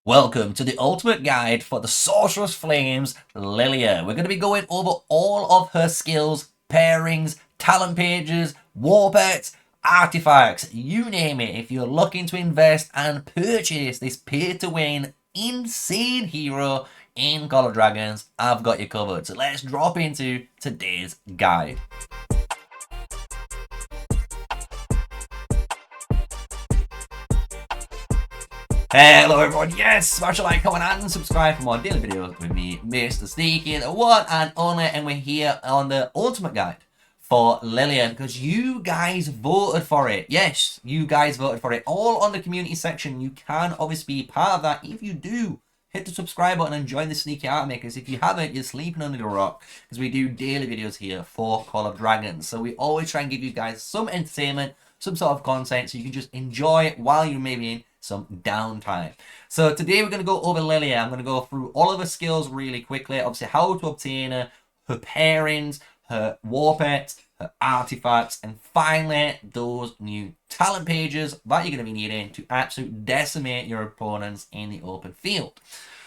Welcome to the ultimate guide for the Sorcerous Flames, Liliya. We're going to be going over all of her skills, pairings, talent pages, war pets, artifacts, you name it. If you're looking to invest and purchase this pay-to-win insane hero in Call of Dragons, I've got you covered. So let's drop into today's guide. Hello everyone, yes, smash a like, comment and subscribe for more daily videos with me, MrSneakyy, the one and only, and we're here on the ultimate guide for Liliya because you guys voted for it. Yes, you guys voted for it. All on the community section. You can obviously be part of that. If you do, hit the subscribe button and join the Sneaky Art Makers. If you haven't, you're sleeping under the rock because we do daily videos here for Call of Dragons. So we always try and give you guys some entertainment, some sort of content so you can just enjoy it while you're maybe in some downtime. So today we're going to go over Liliya. I'm going to go through all of her skills really quickly. Obviously how to obtain her pairings, her war pets, her artifacts, and finally those new talent pages that you're going to be needing to absolutely decimate your opponents in the open field.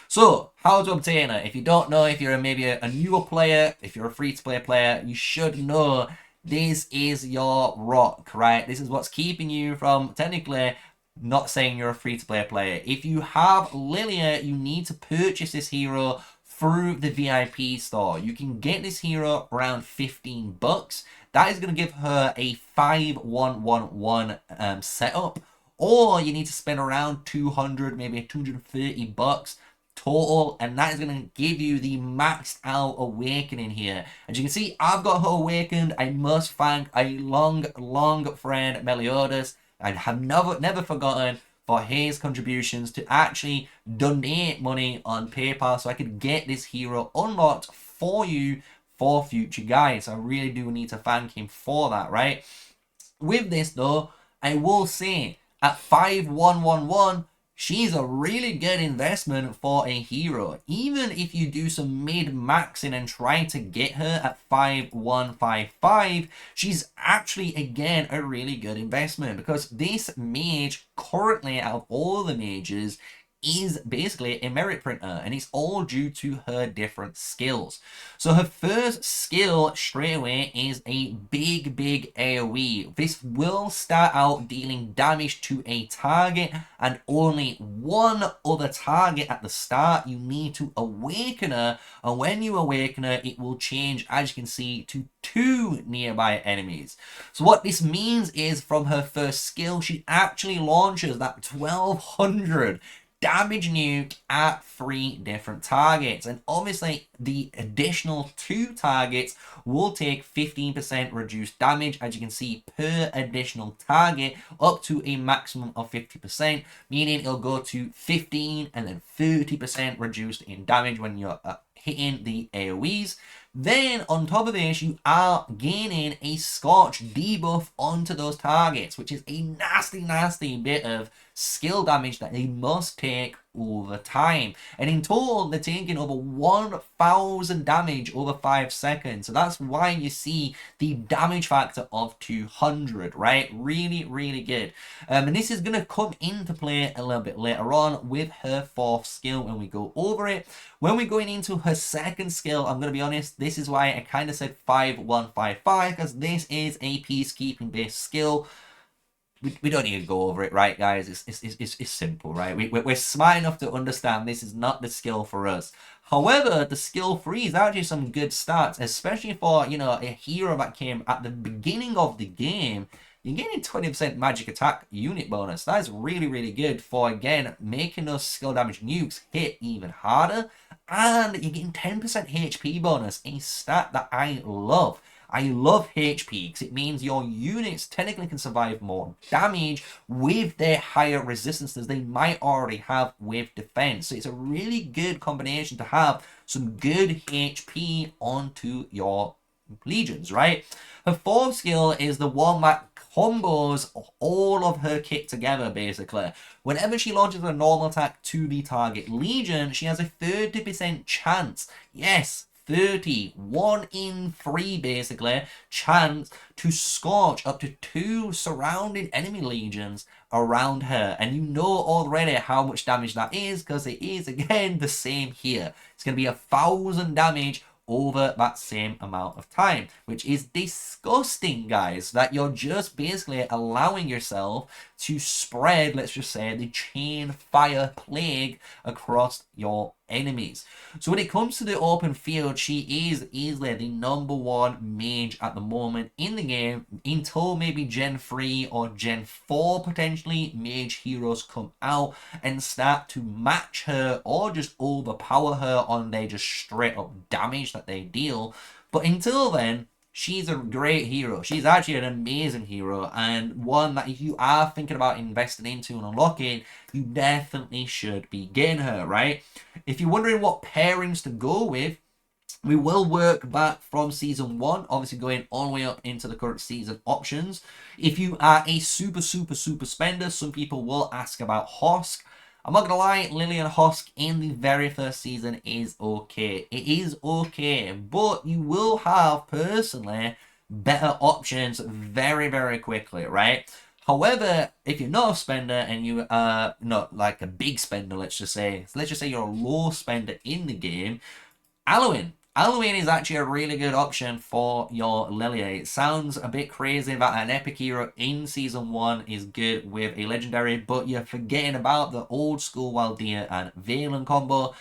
So, how to obtain her? If you don't know, if you're maybe a newer player, if you're a free-to-play player, you should know this is your rock, right? This is what's keeping you from technically not saying you're a free-to-play player. If you have Liliya, you need to purchase this hero through the VIP store. You can get this hero around 15 bucks. That is going to give her a 5111 setup. Or you need to spend around 200, maybe 230 bucks total, and that is going to give you the maxed out awakening here. As you can see, I've got her awakened. I must thank a long friend, Meliodas. I have never forgotten for his contributions to actually donate money on PayPal so I could get this hero unlocked for you for future guides. I really do need to thank him for that, right? With this though, I will say at 5111, she's a really good investment for a hero. Even if you do some mid-maxing and try to get her at 5155, she's actually, again, a really good investment because this mage, currently out of all the mages, is basically a merit printer, and it's all due to her different skills. So her first skill straight away is a big AoE. This will start out dealing damage to a target and only one other target at the start. You need to awaken her, and when you awaken her, it will change, as you can see, to 2 nearby enemies. So what this means is from her first skill, she actually launches that 1200 damage nuke at 3 different targets, and obviously the additional 2 targets will take 15% reduced damage, as you can see, per additional target, up to a maximum of 50%, meaning it'll go to 15 and then 30% reduced in damage when you're hitting the AoEs. Then on top of this, you are gaining a Scorch debuff onto those targets, which is a nasty bit of skill damage that they must take over time. And in total, they're taking over 1000 damage over 5 seconds. So that's why you see the damage factor of 200, right? Really good. And this is going to come into play a little bit later on with her 4th skill when we go over it. When we're going into her 2nd skill, I'm going to be honest, this is why I kind of said 5155, because this is a peacekeeping based skill. We don't need to go over it, right, guys? It's simple, right? We're smart enough to understand this is not the skill for us. However, the skill 3 is actually some good stats, especially for, you know, a hero that came at the beginning of the game. You're getting 20% magic attack unit bonus. That is really good for, again, making those skill damage nukes hit even harder. And you're getting 10% HP bonus, a stat that I love. I love HP because it means your units technically can survive more damage with their higher resistances they might already have with defense. So it's a really good combination to have some good HP onto your legions, right? Her 4th skill is the one that combos all of her kit together, basically. Whenever she launches a normal attack to the target legion, she has a 30% chance, yes, 30, 1 in 3 basically, chance to scorch up to 2 surrounding enemy legions around her. And you know already how much damage that is, because it is again the same here. It's going to be 1,000 damage over that same amount of time, which is disgusting, guys, that you're just basically allowing yourself to spread, let's just say, the chain fire plague across your enemies. So when it comes to the open field, she is easily the #1 mage at the moment in the game, until maybe Gen 3 or Gen 4 potentially mage heroes come out and start to match her or just overpower her on their just straight up damage that they deal. But until then, she's a great hero. She's actually an amazing hero, and one that if you are thinking about investing into and unlocking, you definitely should be getting her, right? If you're wondering what pairings to go with, we will work back from season 1, obviously going all the way up into the current season options. If you are a super spender, some people will ask about Hosk. I'm not gonna lie, Liliya and Hosk in the very first season is okay. It is okay, but you will have, personally, better options very quickly, right? However, if you're not a spender and you are not like a big spender, let's just say you're a low spender in the game, Halloween is actually a really good option for your Liliya. It sounds a bit crazy that an epic hero in season 1 is good with a legendary, but you're forgetting about the old school Waldia and Valen combo.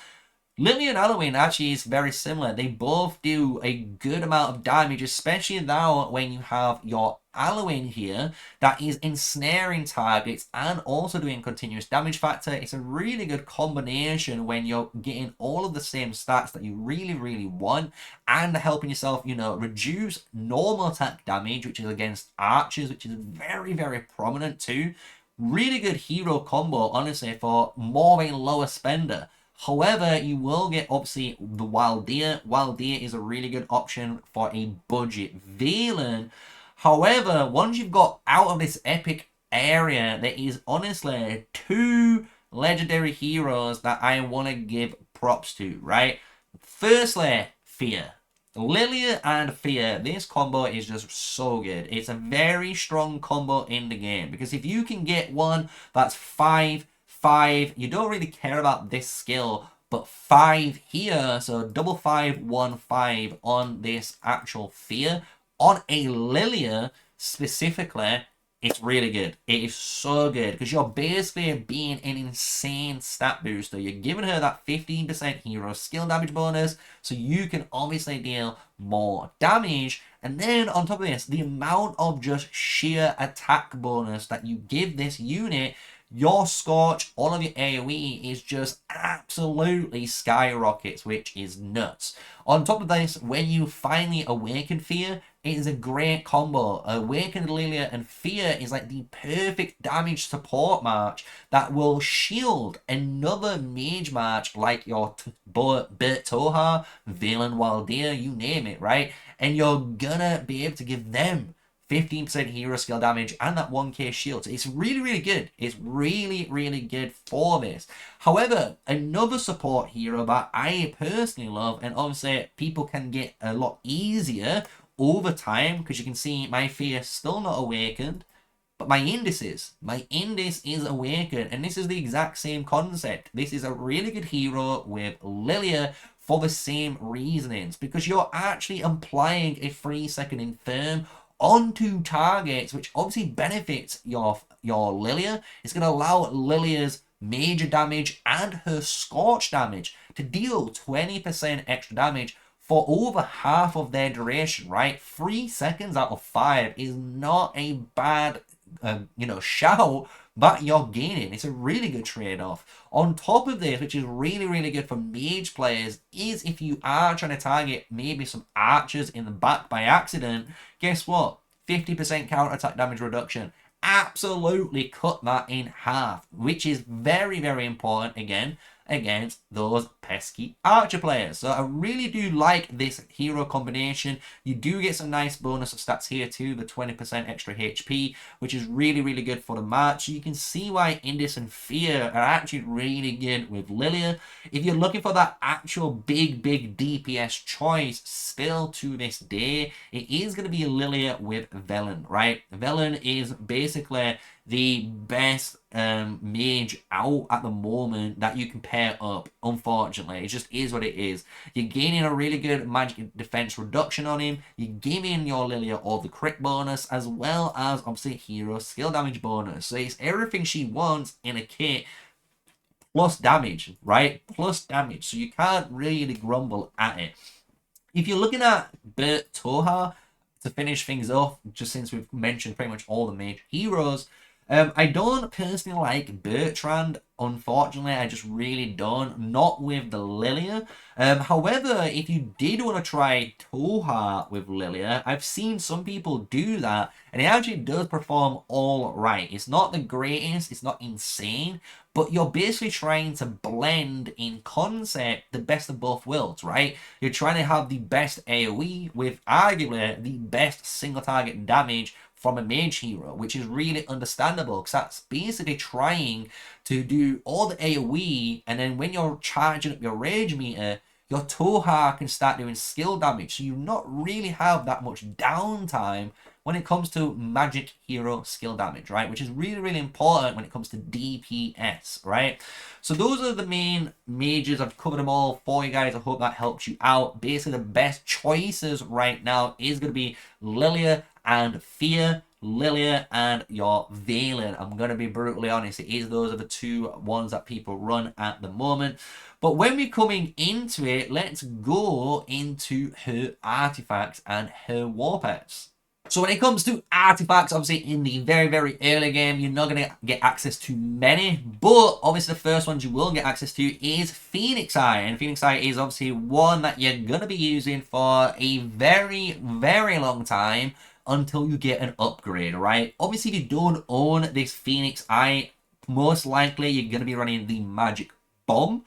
Liliya and Halloween actually is very similar. They both do a good amount of damage, especially now when you have your Halloween here that is ensnaring targets and also doing continuous damage factor. It's a really good combination when you're getting all of the same stats that you really want and helping yourself, you know, reduce normal attack damage, which is against archers, which is very prominent too. Really good hero combo, honestly, for more of a lower spender. However, you will get, obviously, the Waldia. Waldia is a really good option for a budget Valen. However, once you've got out of this epic area, there is honestly 2 legendary heroes that I want to give props to, right? Firstly, Fear. Liliya and Fear, this combo is just so good. It's a very strong combo in the game, because if you can get one that's 5, you don't really care about this skill, but 5 here, so 5 on this actual Fear, on a Liliya specifically, it's really good. It is so good, because you're basically being an insane stat booster. You're giving her that 15% hero skill damage bonus, so you can obviously deal more damage. And then on top of this, the amount of just sheer attack bonus that you give this unit, your Scorch, all of your AoE is just absolutely skyrockets, which is nuts. On top of this, when you finally awaken Fear, it is a great combo. Awakened Liliya and Fear is like the perfect damage support match that will shield another mage match like your Bert Toha, Valen Waldia, you name it, right? And you're gonna be able to give them 15% hero skill damage and that 1k shield. So it's really good. It's really good for this. However, another support hero that I personally love, and obviously people can get a lot easier over time, because you can see my Fear still not awakened, but my Indis is. My Indis is awakened, and this is the exact same concept. This is a really good hero with Liliya for the same reasonings, because you're actually applying a 3-second infirm onto targets, which obviously benefits your Liliya. It's going to allow Liliya's major damage and her Scorch damage to deal 20% extra damage for over half of their duration, right? 3 seconds out of 5 is not a bad, shout, but you're gaining. It's a really good trade-off. On top of this, which is really good for mage players, is if you are trying to target maybe some archers in the back by accident, guess what? 50% counter-attack damage reduction. Absolutely cut that in half, which is very important again. against those pesky archer players. So I really do like this hero combination. You do get some nice bonus of stats here too, the 20% extra HP, which is really, really good for the match. So you can see why Indis and Fear are actually really good with Liliya. If you're looking for that actual big DPS choice still to this day, it is going to be Liliya with Velen, right? Velen is basically the best mage out at the moment that you can pair up. Unfortunately, it just is what it is. You're gaining a really good magic defense reduction on him. You're giving your Liliya all the crit bonus, as well as obviously hero skill damage bonus. So it's everything she wants in a kit, plus damage, right? Plus damage. So you can't really grumble at it. If you're looking at Bert Toha to finish things off, just since we've mentioned pretty much all the major heroes, I don't personally like Bertrand. Unfortunately, I just really don't. Not with the Liliya. However, if you did want to try Toha with Liliya, I've seen some people do that, and it actually does perform all right. It's not the greatest, it's not insane, but you're basically trying to blend in concept the best of both worlds, right? You're trying to have the best AoE with arguably the best single target damage from a mage hero, which is really understandable, because that's basically trying to do all the AoE, and then when you're charging up your rage meter, your Toha can start doing skill damage, so you not really have that much downtime when it comes to magic hero skill damage, right? Which is really, really important when it comes to DPS, right? So those are the main mages. I've covered them all for you guys. I hope that helps you out. Basically, the best choices right now is going to be Liliya and Fear, Liliya and your Valen. I'm going to be brutally honest, it is those are the two ones that people run at the moment. But when we're coming into it, let's go into her artifacts and her war pets. So when it comes to artifacts, obviously in the very, very early game, you're not going to get access to many, but obviously the first ones you will get access to is Phoenix Eye, and Phoenix Eye is obviously one that you're going to be using for a very, very long time until you get an upgrade, right? Obviously, if you don't own this Phoenix Eye, most likely you're going to be running the Magic Bomb.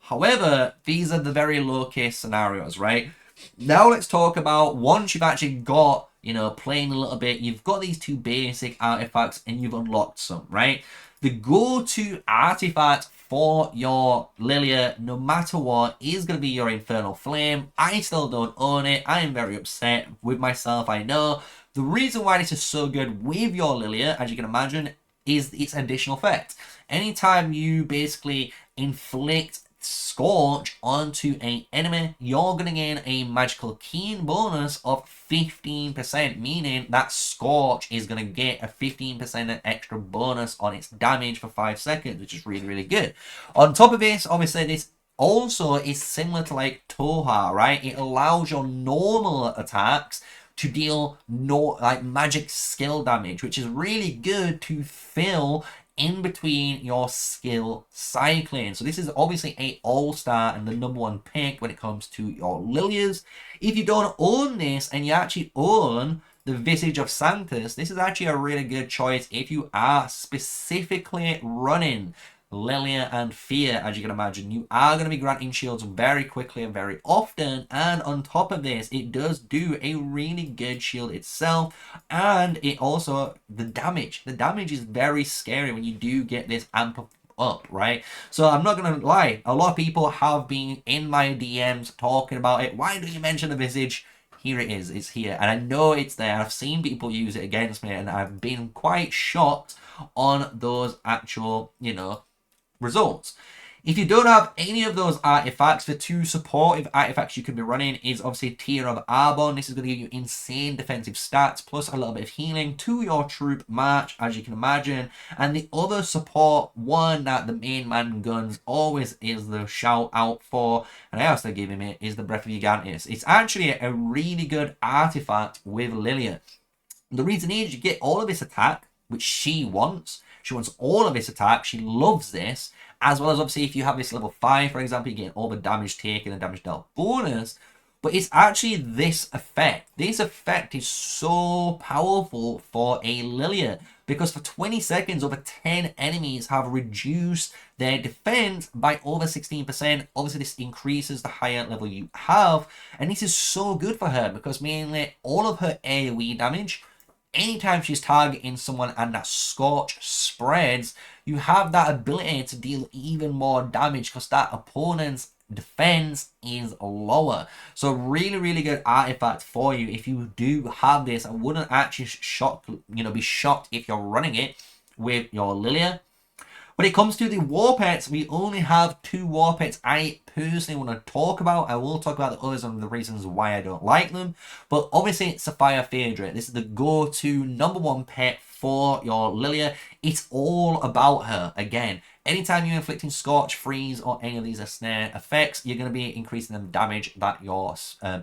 However, these are the very low case scenarios, right? Now let's talk about once you've actually got, you know, playing a little bit, you've got these two basic artifacts and you've unlocked some, right? The go-to artifact for your Liliya, no matter what, is going to be your Infernal Flame. I still don't own it. I am very upset with myself, I know. The reason why this is so good with your Liliya, as you can imagine, is its additional effect. Anytime you basically inflict Scorch onto an enemy, you're going to gain a magical keen bonus of 15%, meaning that Scorch is going to get a 15% extra bonus on its damage for 5 seconds, which is really, really good. On top of this, obviously, this also is similar to like Toha, right? It allows your normal attacks to deal like magic skill damage, which is really good to fill in between your skill cycling. So this is obviously a all-star and the #1 pick when it comes to your Liliyas. If you don't own this and you actually own the Visage of Sanctus, this is actually a really good choice if you are specifically running Liliya and Fear. As you can imagine, you are going to be granting shields very quickly and very often, and on top of this, it does do a really good shield itself, and it also, the damage is very scary when you do get this amp up, right? So I'm not gonna lie, a lot of people have been in my DMs talking about it. Why do you mention the Visage? Here it is, it's here, and I know it's there. I've seen people use it against me, and I've been quite shocked on those actual, you know, results. If you don't have any of those artifacts, the two supportive artifacts you could be running is obviously Tear of Arbon. This is going to give you insane defensive stats plus a little bit of healing to your troop march, as you can imagine. And the other support one that the main man guns always is the shout out for, and I also give him it, is the Breath of Gigantus. It's actually a really good artifact with Liliya. The reason is you get all of this attack, which she wants. She wants all of this attack. She loves this. As well as obviously if you have this level 5, for example, you get all the damage taken and damage dealt bonus. But it's actually this effect. This effect is so powerful for a Liliya. because for 20 seconds, over 10 enemies have reduced their defense by over 16%. Obviously, this increases the higher level you have, and this is so good for her because mainly all of her AoE damage, anytime she's targeting someone and that scorch spreads, you have that ability to deal even more damage because that opponent's defense is lower. So really good artifact for you if you do have this. I wouldn't actually be shocked if you're running it with your Liliya. When it comes to the war pets, we only have 2 war pets I personally want to talk about. I will talk about the others and the reasons why I don't like them. But obviously, Sapphire Phaedra. This is the go-to #1 pet for your Liliya. It's all about her. Again, anytime you're inflicting Scorch, Freeze, or any of these snare effects, you're going to be increasing the damage that your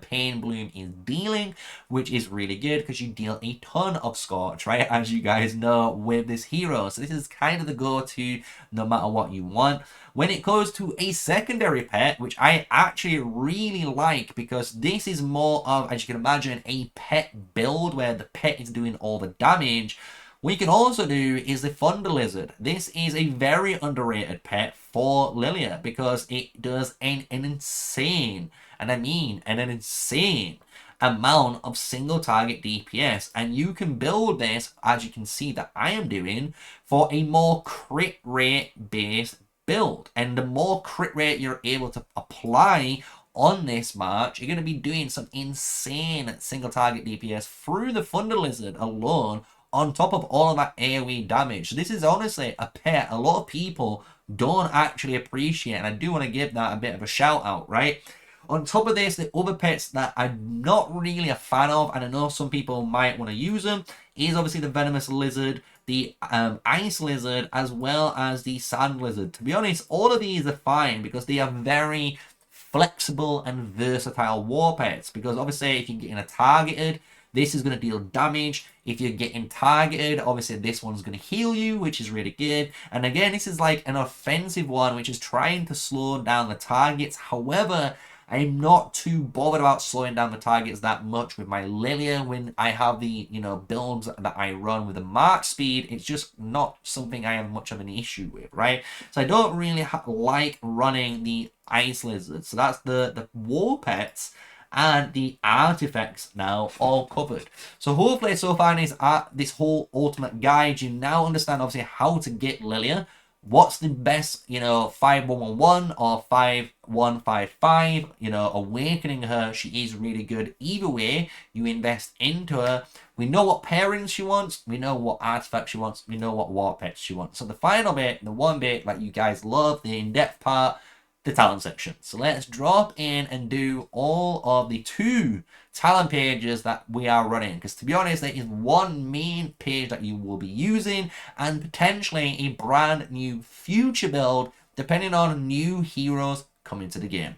Pain Bloom is dealing, which is really good because you deal a ton of Scorch, right? As you guys know with this hero. So this is kind of the go-to no matter what you want. When it goes to a secondary pet, which I actually really like because this is more of, as you can imagine, a pet build where the pet is doing all the damage. What you can also do is the Thunder Lizard. This is a very underrated pet for Liliya because it does an insane, and I mean an insane amount of single target DPS, and you can build this, as you can see that I am doing, for a more crit rate based build. And the more crit rate you're able to apply on this march, you're going to be doing some insane single target DPS through the Thunder Lizard alone, on top of all of that AoE damage. So this is honestly a pet a lot of people don't actually appreciate, and I do want to give that a bit of a shout out, right? On top of this, the other pets that I'm not really a fan of, and I know some people might want to use them, is obviously the Venomous Lizard, the Ice Lizard, as well as the Sand Lizard. To be honest, all of these are fine because they are very flexible and versatile war pets, because obviously if you're getting targeted, this is going to deal damage. If you're getting targeted, obviously this one's going to heal you, which is really good. And again, this is like an offensive one, which is trying to slow down the targets. However, I'm not too bothered about slowing down the targets that much with my Liliya when I have the, builds that I run with the march speed. It's just not something I have much of an issue with, right? So I don't really like running the Ice Lizard. So that's the war pets and the artifacts now all covered. So hopefully so far in this whole ultimate guide, you now understand obviously how to get Liliya. What's the best, 5111 or 5155, awakening her. She is really good. Either way, you invest into her. We know what pairings she wants. We know what artifacts she wants. We know what war pets she wants. So the final bit, the one bit that you guys love, the in-depth part, the talent section. So let's drop in and do all of the 2 talent pages that we are running, because to be honest, there is one main page that you will be using and potentially a brand new future build depending on new heroes coming to the game.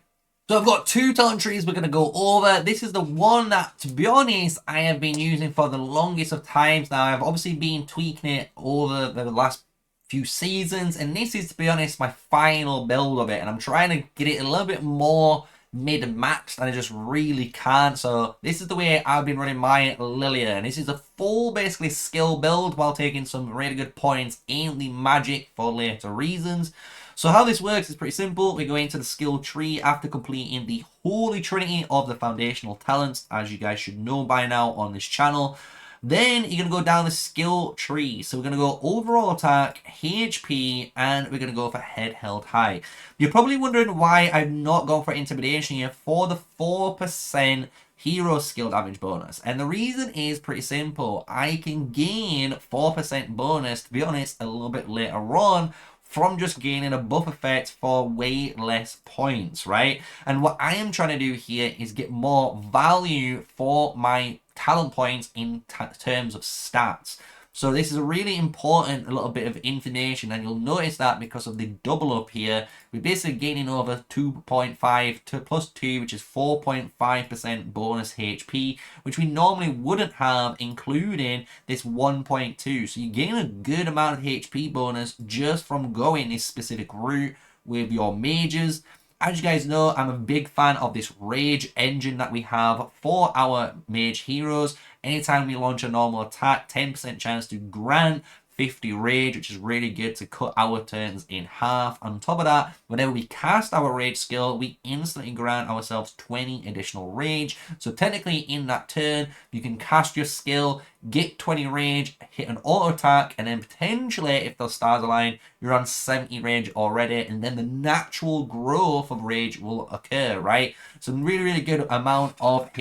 So I've got 2 talent trees we're going to go over. This is the one that, to be honest, I have been using for the longest of times now. I've obviously been tweaking it over the last few seasons, and this is, to be honest, my final build of it, and I'm trying to get it a little bit more mid-maxed, and I just really can't. So this is the way I've been running my Liliya, and this is a full basically skill build while taking some really good points in the magic for later reasons. So how this works is pretty simple. We go into the skill tree after completing the holy trinity of the foundational talents, as you guys should know by now on this channel. Then you're going to go down the skill tree. So we're going to go overall attack, HP, and we're going to go for head held high. You're probably wondering why I've not gone for intimidation here for the 4% hero skill damage bonus. And the reason is pretty simple. I can gain 4% bonus, to be honest, a little bit later on, from just gaining a buff effect for way less points, right? And what I am trying to do here is get more value for my talent points in terms of stats. So this is a really important little bit of information, and you'll notice that because of the double up here, we're basically gaining over 2.5 to plus 2, which is 4.5% bonus HP, which we normally wouldn't have, including this 1.2. So you gain a good amount of HP bonus just from going this specific route with your mages. As you guys know, I'm a big fan of this rage engine that we have for our mage heroes. Anytime we launch a normal attack, 10% chance to grant 50 rage, which is really good to cut our turns in half. On top of that, whenever we cast our rage skill, we instantly grant ourselves 20 additional rage. So technically in that turn, you can cast your skill, get 20 rage, hit an auto attack, and then potentially, if those stars align, you're on 70 rage already, and then the natural growth of rage will occur, right? So really, really good amount of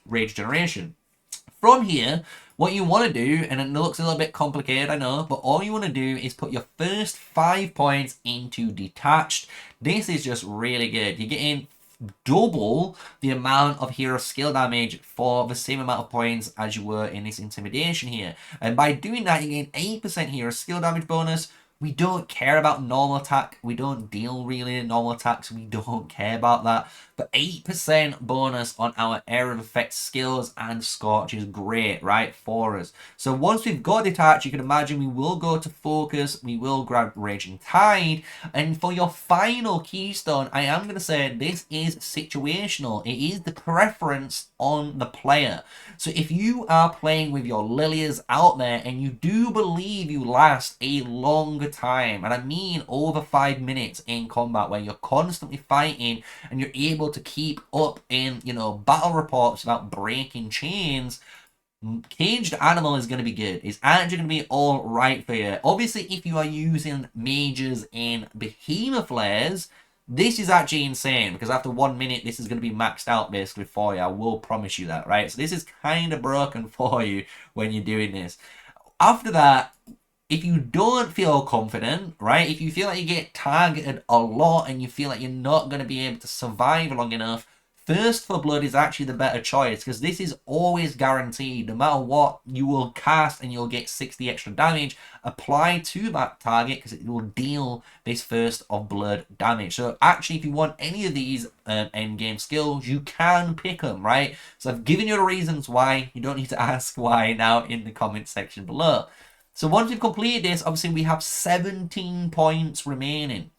rage generation. From here, what you want to do, and it looks a little bit complicated, I know, but all you want to do is put your first 5 points into detached. This is just really good. You're getting double the amount of hero skill damage for the same amount of points as you were in this intimidation here. And by doing that, you gain 8% hero skill damage bonus. We don't care about normal attack. We don't deal really in normal attacks. We don't care about that. But 8% bonus on our area of effect skills and Scorch is great, right, for us. So once we've got detached, you can imagine we will go to focus. We will grab Raging Tide. And for your final keystone, I am going to say this is situational. It is the preference on the player. So if you are playing with your Liliyas out there and you do believe you last a longer time, and I mean over 5 minutes in combat where you're constantly fighting and you're able to keep up in, you know, battle reports without breaking chains, Caged Animal is going to be good. It's actually going to be all right for you. Obviously, if you are using mages in Behemoth layers, this is actually insane, because after 1 minute, this is going to be maxed out basically for you. I will promise you that, right? So this is kind of broken for you when you're doing this. After that, if you don't feel confident, right, if you feel like you get targeted a lot and you feel like you're not going to be able to survive long enough, Thirst for Blood is actually the better choice, because this is always guaranteed. No matter what, you will cast and you'll get 60 extra damage applied to that target, because it will deal this Thirst of Blood damage. So actually, if you want any of these endgame skills, you can pick them, right? So I've given you the reasons why. You don't need to ask why now in the comment section below. So once we've completed this, obviously we have 17 points remaining.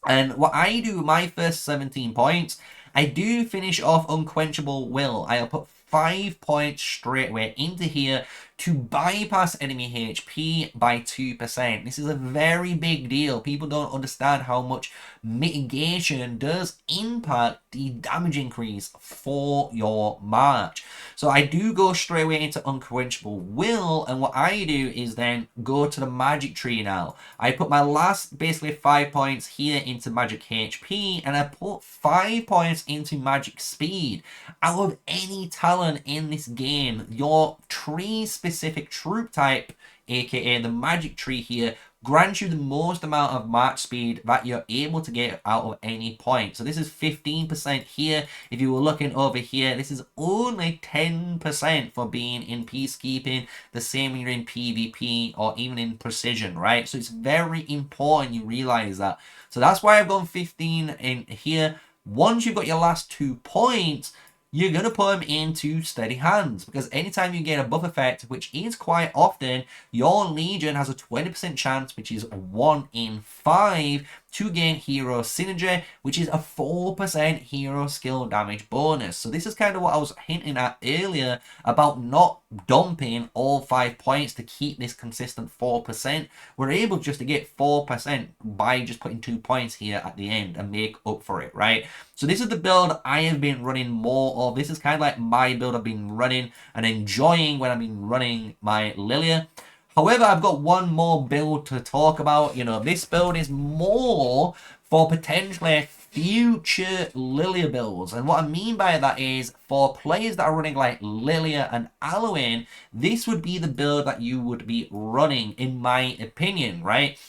And what I do with my first 17 points, I do finish off Unquenchable Will. I'll put 5 points straight away into here to bypass enemy HP by 2%. This is a very big deal. People don't understand how much mitigation does impact the damage increase for your March. So I do go straight away into Unquenchable Will, and what I do is then go to the Magic Tree now. I put my last basically 5 points here into Magic HP, and I put 5 points into Magic Speed. Out of any talent in this game, your tree-specific troop type, aka the Magic Tree here, grants you the most amount of March speed that you're able to get out of any point. So this is 15% here. If you were looking over here, this is only 10% for being in Peacekeeping, the same when you're in PvP or even in Precision, right? So it's very important you realize that. So that's why I've gone 15 in here. Once you've got your last 2 points, you're going to put them into Steady Hands, because anytime you get a buff effect, which is quite often, your Legion has a 20% chance, which is 1 in 5, to gain Hero Synergy, which is a 4% hero skill damage bonus. So this is kind of what I was hinting at earlier about not dumping all 5 points to keep this consistent 4%. We're able just to get 4% by just putting 2 points here at the end and make up for it, right? So this is the build I have been running more of. This is kind of like my build I've been running and enjoying when I've been running my Liliya. However, I've got one more build to talk about. You know, this build is more for potentially future Liliya builds. And what I mean by that is, for players that are running like Liliya and Alwyn, this would be the build that you would be running, in my opinion, right?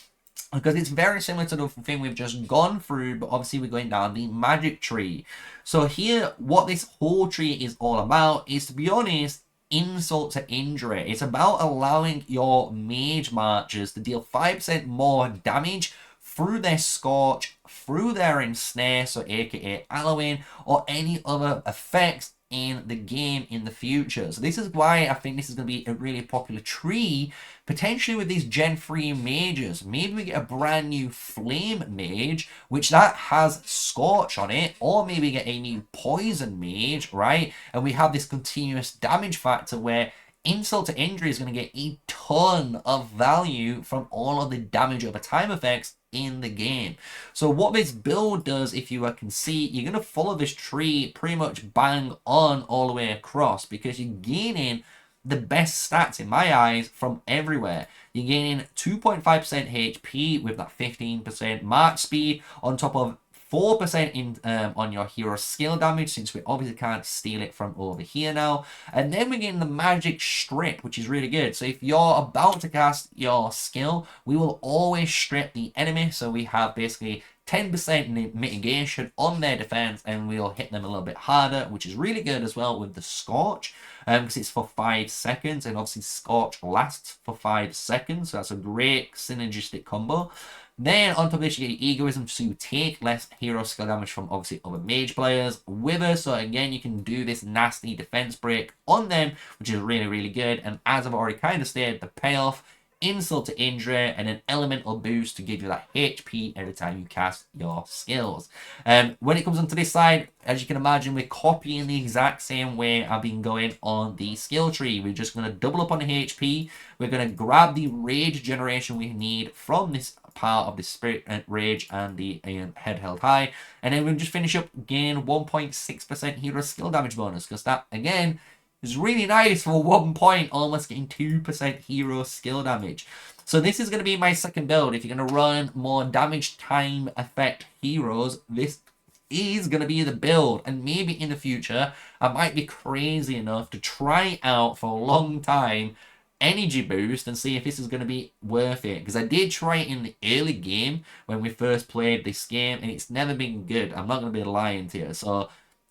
Because it's very similar to the thing we've just gone through, but obviously we're going down the Magic Tree. So here, what this whole tree is all about is, to be honest, insult to injury. It's about allowing your mage marchers to deal 5% more damage through their Scorch, through their Ensnare, so aka Alwyn, or any other effects in the game in the future. So this is why I think this is going to be a really popular tree, potentially with these Gen 3 mages. Maybe we get a brand new Flame Mage, which that has Scorch on it, or maybe get a new Poison Mage, right? And we have this continuous damage factor where insult to injury is going to get a ton of value from all of the damage over time effects in the game. So what this build does, if you can see, you're going to follow this tree pretty much bang on all the way across, because you're gaining the best stats in my eyes from everywhere. You're gaining 2.5% HP with that 15% march speed on top of 4% in on your hero skill damage, since we obviously can't steal it from over here now. And then we're getting the magic strip, which is really good. So if you're about to cast your skill, we will always strip the enemy. So we have basically 10% mitigation on their defense, and we'll hit them a little bit harder, which is really good as well with the Scorch, because it's for 5 seconds, and obviously Scorch lasts for 5 seconds, so that's a great synergistic combo. Then on top of this, you get Egoism to take less hero skill damage from obviously other mage players. Wither, so again, you can do this nasty defense break on them, which is really, really good. And as I've already kind of stated, the payoff, insult to injury, and an elemental boost to give you that HP every time you cast your skills. When it comes onto this side, as you can imagine, we're copying the exact same way I've been going on the skill tree. We're just going to double up on the HP. We're going to grab the rage generation we need from this part of the spirit rage and the head held high, and then we'll just finish up gain 1.6% hero skill damage bonus, because that again is really nice for 1 point, almost getting 2% hero skill damage. So this is going to be my second build. If you're going to run more damage time effect heroes, this is going to be the build. And maybe in the future, I might be crazy enough to try out for a long time energy boost and see if this is going to be worth it, because I did try it in the early game when we first played this game, and it's never been good. I'm not going to be lying to you. So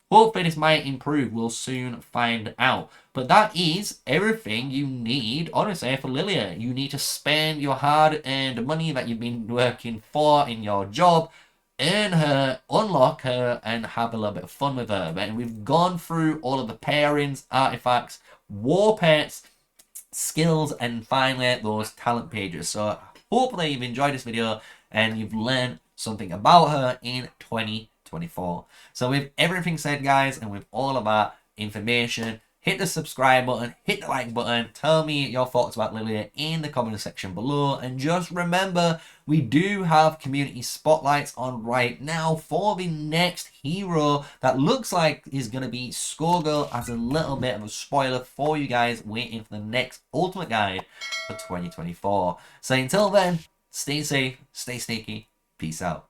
hopefully this might improve. We'll soon find out. But that is everything you need, honestly, for Liliya. You need to spend your hard-earned money that you've been working for in your job, earn her, unlock her, and have a little bit of fun with her. And we've gone through all of the pairings, artifacts, war pets, skills, and finally those talent pages. So hopefully you've enjoyed this video and you've learned something about her in 2024. So with everything said, guys, and with all of our information, hit the subscribe button, hit the like button, tell me your thoughts about Liliya in the comment section below, and just remember, we do have community spotlights on right now for the next hero that looks like is going to be Skullgirl, as a little bit of a spoiler for you guys waiting for the next ultimate guide for 2024. So until then, stay safe, stay sneaky, peace out.